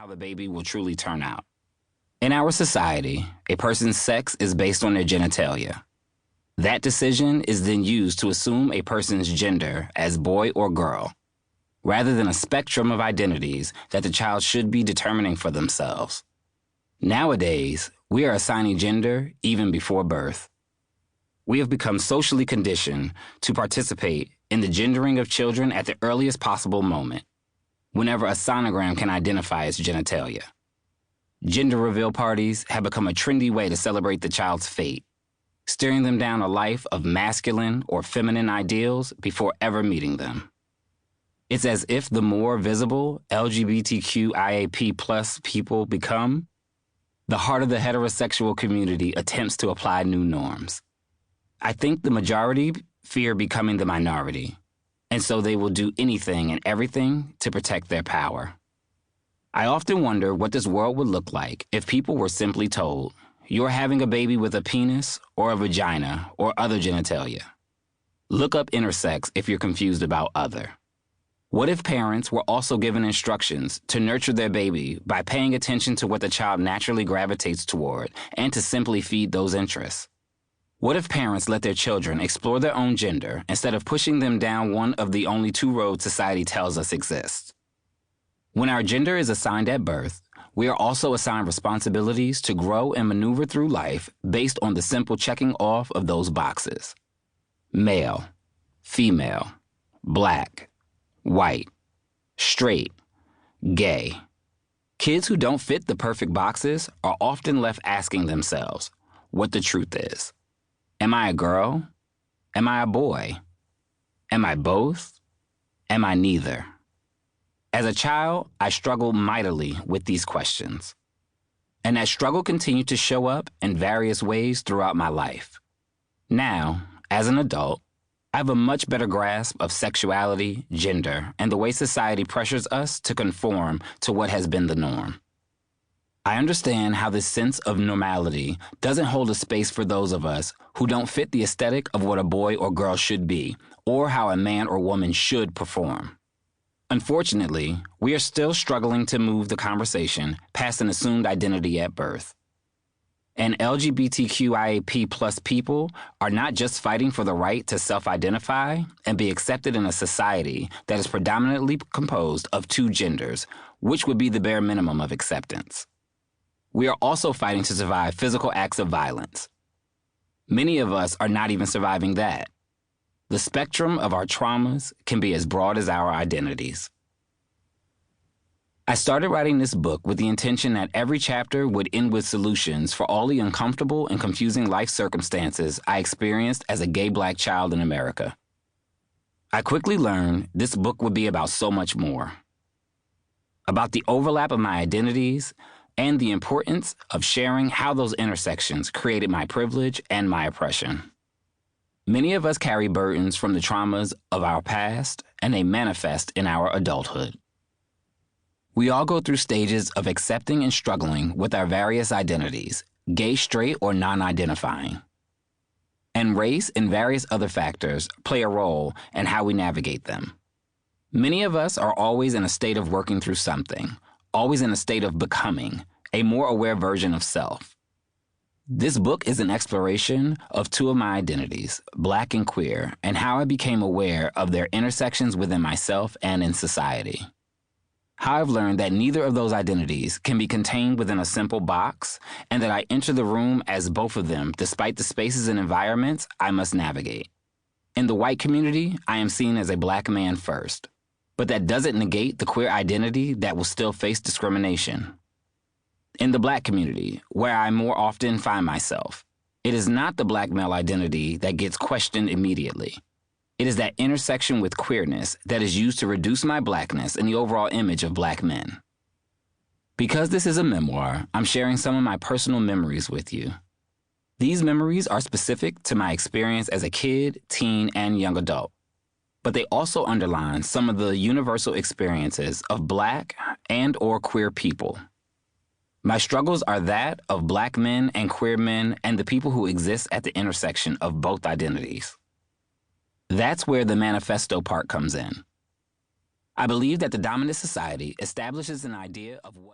how the baby will truly turn out. In our society, a person's sex is based on their genitalia. That decision is then used to assume a person's gender as boy or girl, rather than a spectrum of identities that the child should be determining for themselves. Nowadays, we are assigning gender even before birth. We have become socially conditioned to participate in the gendering of children at the earliest possible moment, whenever a sonogram can identify its genitalia. Gender reveal parties have become a trendy way to celebrate the child's fate, steering them down a life of masculine or feminine ideals before ever meeting them. It's as if the more visible LGBTQIA+ people become, the harder the heterosexual community attempts to apply new norms. I think the majority fear becoming the minority, and so they will do anything and everything to protect their power. I often wonder what this world would look like if people were simply told, you're having a baby with a penis or a vagina or other genitalia. Look up intersex if you're confused about other. What if parents were also given instructions to nurture their baby by paying attention to what the child naturally gravitates toward and to simply feed those interests? What if parents let their children explore their own gender instead of pushing them down one of the only two roads society tells us exists? When our gender is assigned at birth, we are also assigned responsibilities to grow and maneuver through life based on the simple checking off of those boxes. Male, female, black, white, straight, gay. Kids who don't fit the perfect boxes are often left asking themselves what the truth is. Am I a girl? Am I a boy? Am I both? Am I neither? As a child, I struggled mightily with these questions. And that struggle continued to show up in various ways throughout my life. Now, as an adult, I have a much better grasp of sexuality, gender, and the way society pressures us to conform to what has been the norm. I understand how this sense of normality doesn't hold a space for those of us who don't fit the aesthetic of what a boy or girl should be, or how a man or woman should perform. Unfortunately, we are still struggling to move the conversation past an assumed identity at birth. And LGBTQIA+ people are not just fighting for the right to self-identify and be accepted in a society that is predominantly composed of two genders, which would be the bare minimum of acceptance. We are also fighting to survive physical acts of violence. Many of us are not even surviving that. The spectrum of our traumas can be as broad as our identities. I started writing this book with the intention that every chapter would end with solutions for all the uncomfortable and confusing life circumstances I experienced as a gay black child in America. I quickly learned this book would be about so much more. About the overlap of my identities and the importance of sharing how those intersections created my privilege and my oppression. Many of us carry burdens from the traumas of our past, and they manifest in our adulthood. We all go through stages of accepting and struggling with our various identities, gay, straight, or non-identifying. And race and various other factors play a role in how we navigate them. Many of us are always in a state of working through something, always in a state of becoming, a more aware version of self. This book is an exploration of two of my identities, black and queer, and how I became aware of their intersections within myself and in society. How I've learned that neither of those identities can be contained within a simple box, and that I enter the room as both of them despite the spaces and environments I must navigate. In the white community, I am seen as a black man first, but that doesn't negate the queer identity that will still face discrimination. In the black community, where I more often find myself, it is not the black male identity that gets questioned immediately. It is that intersection with queerness that is used to reduce my blackness and the overall image of black men. Because this is a memoir, I'm sharing some of my personal memories with you. These memories are specific to my experience as a kid, teen, and young adult, but they also underline some of the universal experiences of black and/or queer people. My struggles are that of black men and queer men and the people who exist at the intersection of both identities. That's where the manifesto part comes in. I believe that the dominant society establishes an idea of what